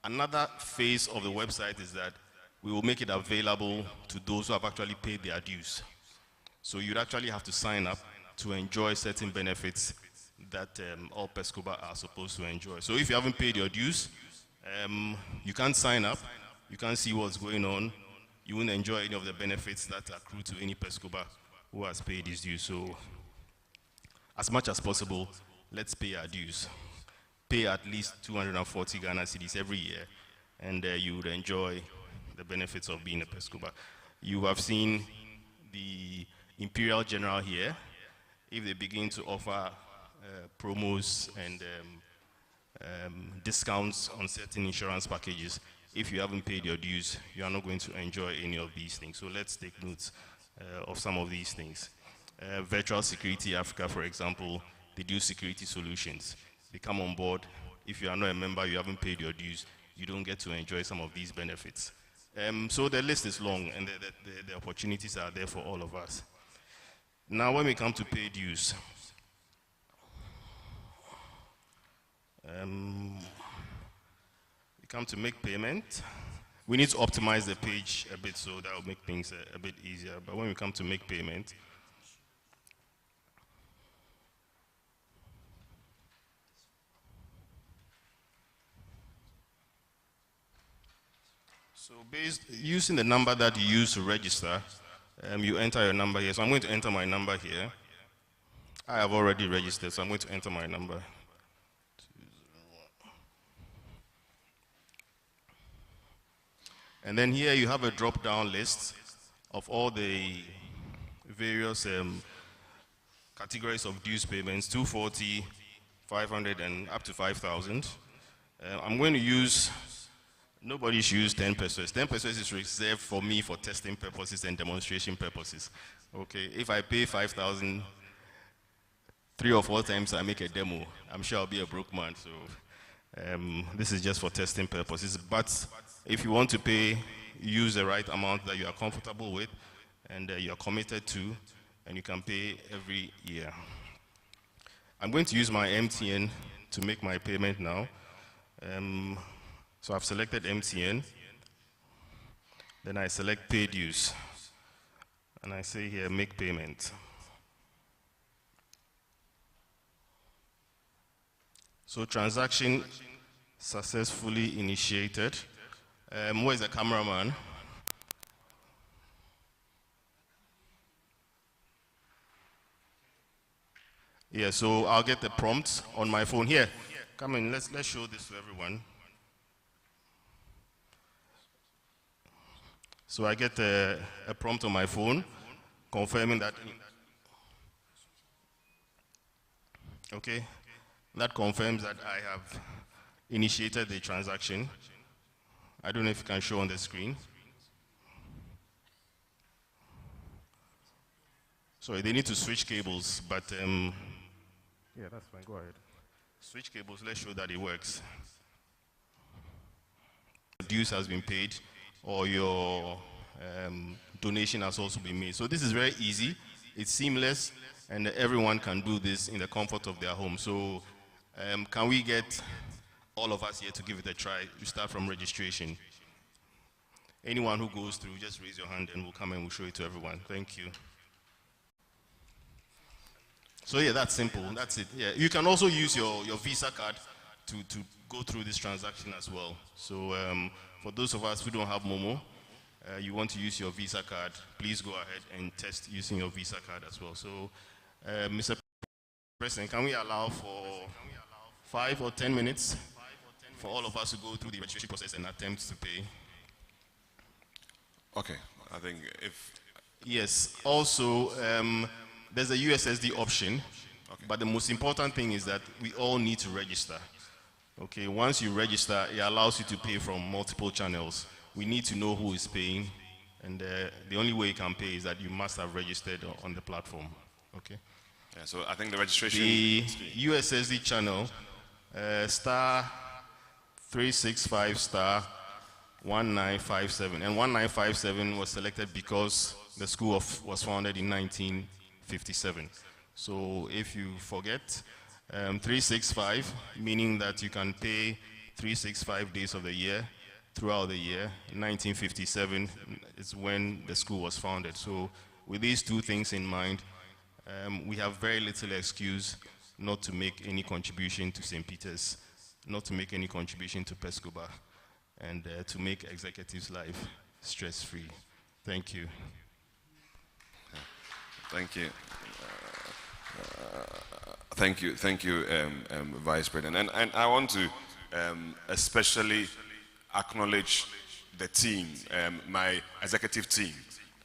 Another phase of the website is that we will make it available to those who have actually paid their dues. So you'd actually have to sign up to enjoy certain benefits that all Perscoba are supposed to enjoy. So if you haven't paid your dues, you can't sign up, you can't see what's going on, you won't enjoy any of the benefits that accrue to any Perscoba who has paid his dues. So as much as possible, let's pay our dues. Pay at least 240 Ghana cedis every year, and you would enjoy the benefits of being a Perscoba. You have seen the Imperial General here. If they begin to offer promos and discounts on certain insurance packages, if you haven't paid your dues, you are not going to enjoy any of these things. So let's take note of some of these things. Virtual Security Africa, for example, they do security solutions. They come on board. If you are not a member, you haven't paid your dues, you don't get to enjoy some of these benefits. So the list is long, and the opportunities are there for all of us. Now, when we come to pay dues, we come to make payment. We need to optimize the page a bit, so that will make things a bit easier. But when we come to make payment, so using the number that you use to register, you enter your number here. So I'm going to enter my number here. I have already registered, so I'm going to enter my number. And then here you have a drop-down list of all the various categories of dues payments, 240, 500, and up to 5,000. I'm going to use, nobody should use 10 pesos. 10 pesos is reserved for me for testing purposes and demonstration purposes. Okay, if I pay 5,000, 3 or 4 times I make a demo, I'm sure I'll be a broke man. So this is just for testing purposes. But if you want to pay, use the right amount that you are comfortable with and you are committed to, and you can pay every year. I'm going to use my MTN to make my payment now. So I've selected MTN. Then I select pay dues. And I say here, make payment. So transaction successfully initiated. Where's the cameraman? Yeah, so I'll get the prompt on my phone. Here, come in, let's show this to everyone. So I get a prompt on my phone confirming that, okay, that confirms that I have initiated the transaction. I don't know if you can show on the screen. Sorry, they need to switch cables, but yeah, that's fine, go ahead. Switch cables, let's show that it works. Dues has been paid, or your donation has also been made. So this is very easy, it's seamless, and everyone can do this in the comfort of their home. So can we get all of us here to give it a try? You start from registration. Anyone who goes through, just raise your hand and we'll come and we'll show it to everyone. Thank you. So yeah, that's simple, that's it. Yeah, you can also use your Visa card to go through this transaction as well. So for those of us who don't have Momo, you want to use your Visa card, please go ahead and test using your Visa card as well. So Mr. President, can we allow for 5 or 10 minutes for all of us to go through the registration process and attempt to pay? Okay, I think if... Yes, also there's a USSD option, Okay. but the most important thing is that we all need to register. Okay, once you register, it allows you to pay from multiple channels. We need to know who is paying, and the only way you can pay is that you must have registered on the platform. Okay. Yeah, so I think the registration... The USSD channel, star 365 star 1957, and 1957 was selected because the school was founded in 1957. So if you forget, 365, meaning that you can pay 365 days of the year, throughout the year. 1957 is when the school was founded. So with these two things in mind, we have very little excuse not to make any contribution to St. Peter's, not to make any contribution to Perscoba, and to make executives' life stress-free. Thank you. Thank you. Thank you, Vice President. And I want to especially acknowledge the team, my executive team.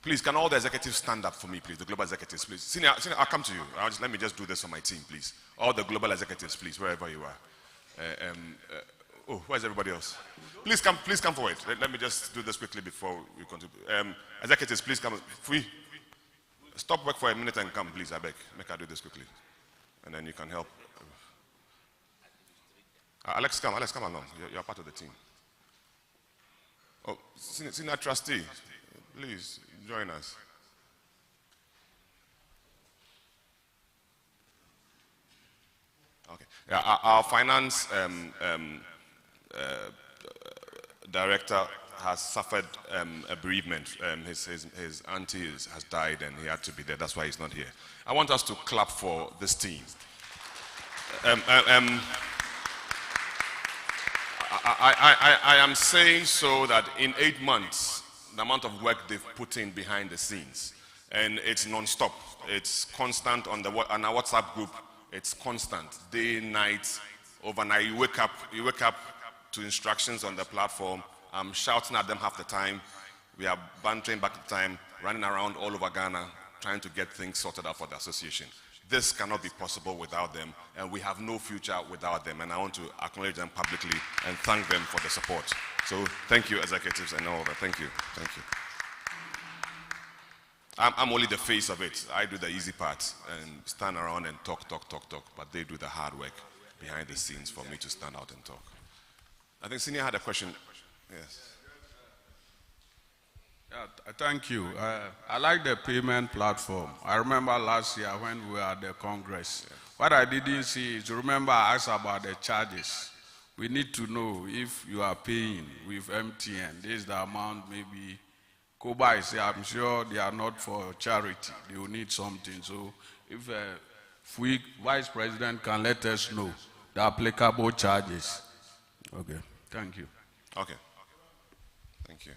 Please, can all the executives stand up for me, please? The global executives, please. Senior, I'll come to you. Let me just do this for my team, please. All the global executives, please, wherever you are. Where's everybody else? Please come forward. Let me just do this quickly before we continue. Executives, please come. Stop work for a minute and come, please. I beg. Make I do this quickly, and then you can help. Alex, come along. You're part of the team. Oh, senior trustee, please join us. Okay. Yeah, our finance director has suffered a bereavement. His auntie has died and he had to be there. That's why he's not here. I want us to clap for this team. I am saying so that in 8 months, the amount of work they've put in behind the scenes, and it's non-stop. It's constant on our WhatsApp group. It's constant, day, night, overnight. You wake up to instructions on the platform. I'm shouting at them half the time. We are bantering back the time, running around all over Ghana, trying to get things sorted out for the association. This cannot be possible without them, and we have no future without them. And I want to acknowledge them publicly and thank them for the support. So thank you, executives and all that. Thank you. I'm only the face of it. I do the easy part and stand around and talk. But they do the hard work behind the scenes for me to stand out and talk. I think Senior had a question. Yes. Yeah, thank you. I like the payment platform. I remember last year when we were at the Congress. Yeah. What I didn't see is, remember I asked about the charges. We need to know if you are paying with MTN. This is the amount maybe. Koba is here. I'm sure they are not for charity. They will need something. So if we, Vice President, can let us know the applicable charges. Okay. Thank you. Okay. Thank you.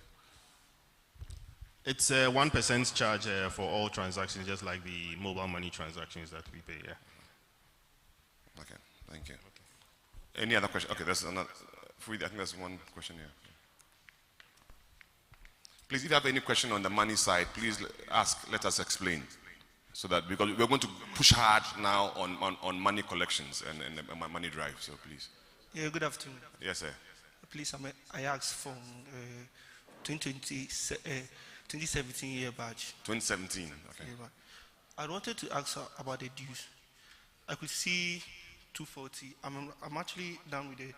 It's a 1% charge for all transactions, just like the mobile money transactions that we pay. Yeah. Okay. Thank you. Okay. Any other question? Okay. There's another. I think there's one question here. Please, if you have any question on the money side, please ask. Let us explain, so that because we're going to push hard now on money collections and money drive. So please. Yeah. Good afternoon. Yes, sir. Please, I asked for 2017 year badge. 2017. Okay. I wanted to ask about the dues. I could see 240. I'm actually done with the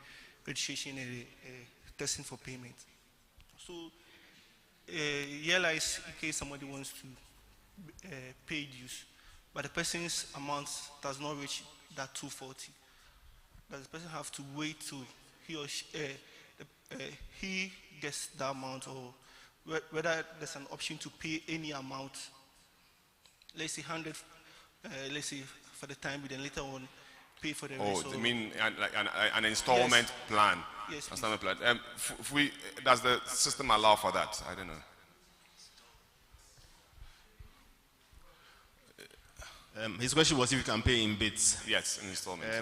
registration and testing for payment. So, realize in case somebody wants to pay dues, but the person's amount does not reach that 240. Does the person have to wait till he or she, he gets the amount, or whether there's an option to pay any amount, let's say 100, let's say for the time, but then later on pay for the rest? Oh, you mean like an installment plan? Yes, installment plan. Does the system allow for that? I don't know. His question was if you can pay in bits. Yes, in installments.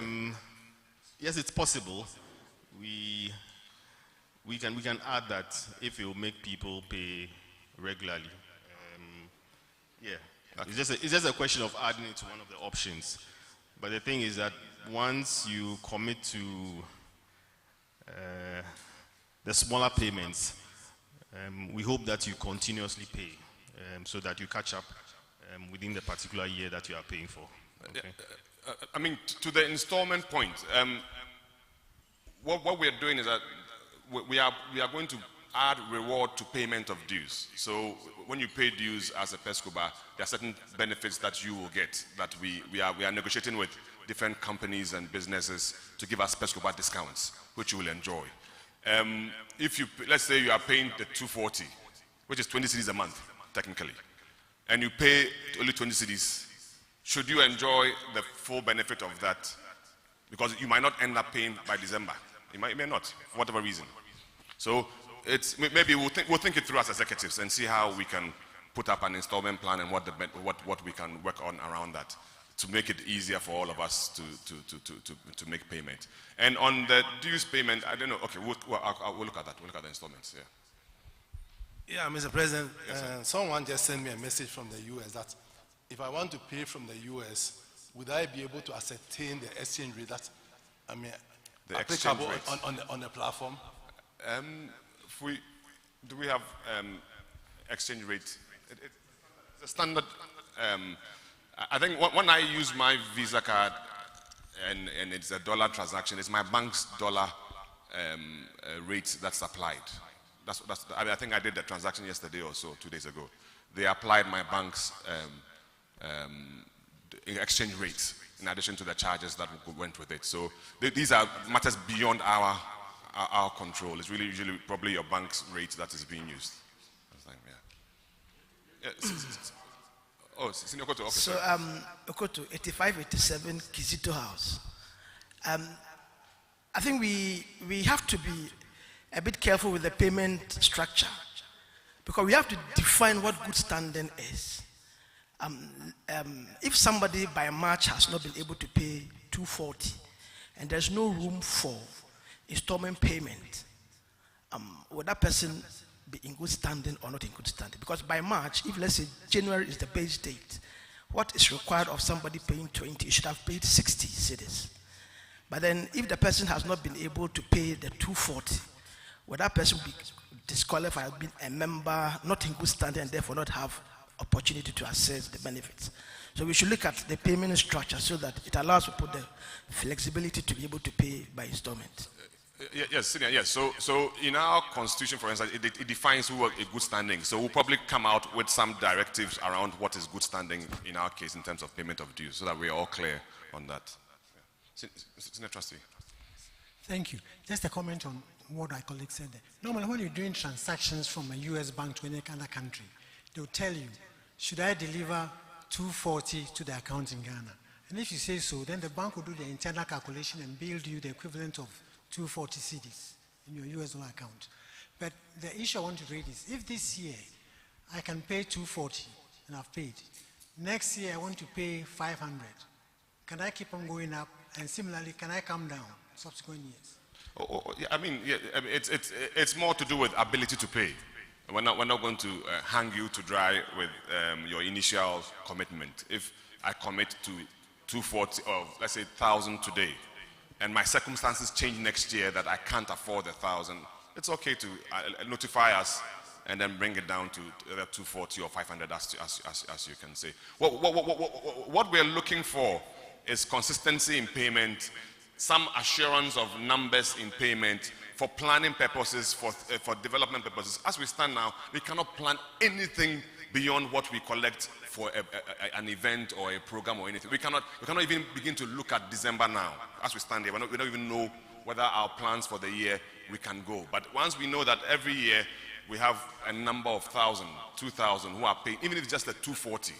Yes, it's possible. We can add that if it will make people pay regularly. Yeah, okay. It's just a question of adding it to one of the options. But the thing is that once you commit to the smaller payments, we hope that you continuously pay so that you catch up within the particular year that you are paying for. Okay? I mean, to the installment point, what we are doing is that we are going to add reward to payment of dues. So when you pay dues as a Perscoba, there are certain benefits that you will get that we are negotiating with different companies and businesses to give us Perscoba discounts, which you will enjoy. If you, let's say you are paying the 240, which is 20 cedis a month, technically, and you pay only 20 cedis, should you enjoy the full benefit of that? Because you might not end up paying by December. You may not, for whatever reason. So it's, maybe we'll think it through as executives and see how we can put up an installment plan and what we can work on around that to make it easier for all of us to make payment. And on the dues payment, I don't know. Okay, we'll look at that. We'll look at the installments. Yeah. Yeah, Mr. President, someone just sent me a message from the U.S. that if I want to pay from the U.S., would I be able to ascertain the exchange rate that, I mean, The applicable exchange on the platform? Do we have exchange rate? It's a standard. I think when I use my Visa card and it's a dollar transaction, it's my bank's dollar rate that's applied. I think I did the transaction yesterday or so, 2 days ago. They applied my bank's exchange rates in addition to the charges that went with it. So these are matters beyond our control. It's really usually probably your bank's rate that is being used. Oh, Senior Okoto. So, Okoto, 8587 Kizito House. I think we have to be a bit careful with the payment structure because we have to define what good standing is. If somebody by March has not been able to pay 240 and there's no room for installment payment, would that person be in good standing or not in good standing? Because by March, if let's say January is the base date, what is required of somebody paying 20, you should have paid 60 cedis. But then if the person has not been able to pay the 240, would that person be disqualified, being a member, not in good standing, and therefore not have opportunity to access the benefits? So we should look at the payment structure so that it allows people the flexibility to be able to pay by installment. Yes, Senior, yes. So in our constitution, for instance, it defines who are a good standing. So we'll probably come out with some directives around what is good standing in our case in terms of payment of dues, so that we're all clear on that. Senior Trustee. Thank you. Just a comment on what my colleague said there. Normally, when you're doing transactions from a U.S. bank to any other country, they'll tell you, should I deliver 240 to the account in Ghana? And if you say so, then the bank will do the internal calculation and bill you the equivalent of 240 cedis in your US dollar account. But the issue I want to raise is, if this year I can pay 240 and I've paid, next year I want to pay 500, can I keep on going up? And similarly, can I come down subsequent years? Yeah, I mean, it's more to do with ability to pay. We're not going to hang you to dry with your initial commitment. If I commit to 240 or let's say 1,000 today, and my circumstances change next year that I can't afford 1,000, it's okay to notify us and then bring it down to 240 or 500 as you can say. What we're looking for is consistency in payment, some assurance of numbers in payment for planning purposes, for development purposes. As we stand now, we cannot plan anything beyond what we collect for an event or a program or anything. We cannot even begin to look at December now. As we stand here, we don't even know whether our plans for the year we can go. But once we know that every year we have a number of 1,000, 2,000 who are paying, even if it's just the 240,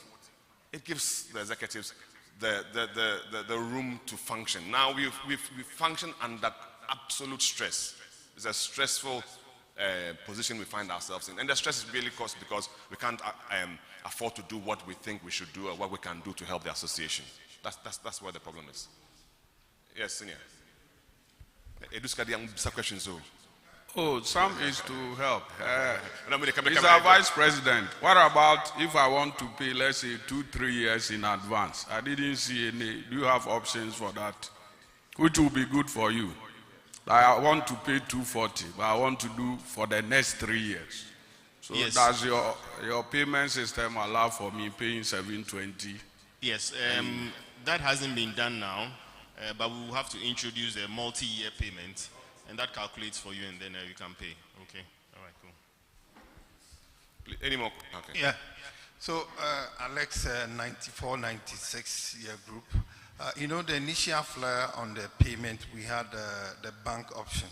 it gives the executives the room to function. Now we function under absolute stress. It's a stressful position we find ourselves in, and the stress is really caused because we can't afford to do what we think we should do or what we can do to help the association. That's where the problem is. Yes, Senior. Questions. Oh, some is to help. Mr. Vice President, what about if I want to pay, let's say, 2-3 years in advance? I didn't see any. Do you have options for that? Which will be good for you? Like I want to pay 240, but I want to do for the next 3 years. So yes. Does your payment system allow for me paying 720? Yes, that hasn't been done now, but we will have to introduce a multi-year payment, and that calculates for you, and then you can pay. Okay, all right, cool. Any more? Okay. Yeah. So Alex, 94-96 year group. You know, the initial flyer on the payment, we had the bank option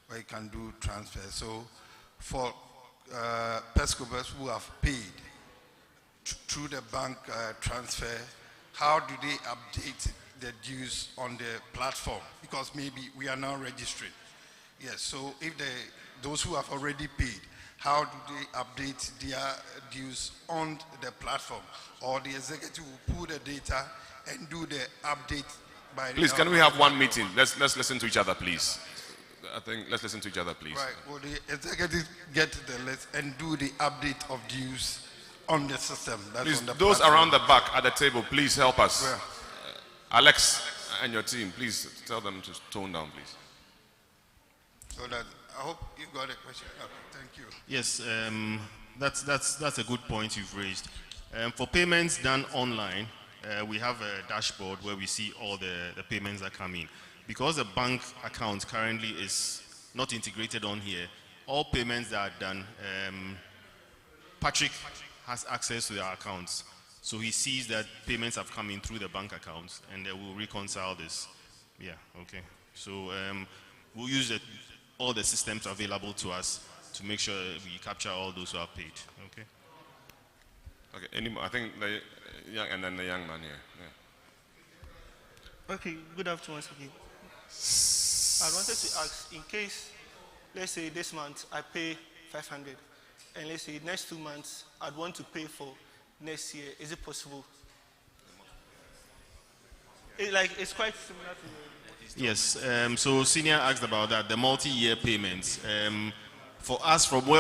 where you can do transfer. So for Perscobas who have paid through the bank transfer, how do they update the dues on the platform? Because maybe we are now registering. Yes, so if those who have already paid, how do they update their dues on the platform? Or the executive will pull the data and do the update by... Please, can we have one meeting? Let's listen to each other, please. I think let's listen to each other, please. Right, well, the executive get the list and do the update of dues on the system. That's Please, on the those platform. around the back at the table, please help us. Where? Alex and your team, please tell them to tone down, please. So that, I hope you got a question. Okay, thank you. Yes, that's a good point you've raised. For payments done online, we have a dashboard where we see all the payments that come in. Because the bank account currently is not integrated on here, all payments that are done, Patrick has access to our accounts. So he sees that payments have come in through the bank accounts, and they will reconcile this. Yeah, okay. So we'll use all the systems available to us to make sure we capture all those who are paid. Okay. Okay. Any more? I think the young and then the young man here. Yeah. Okay, good afternoon once again. I wanted to ask, in case, let's say this month I pay 500, and let's say next 2 months I'd want to pay for next year, is it possible? It's quite similar to Yes, so Senior asked about that, the multi-year payments. For us, from where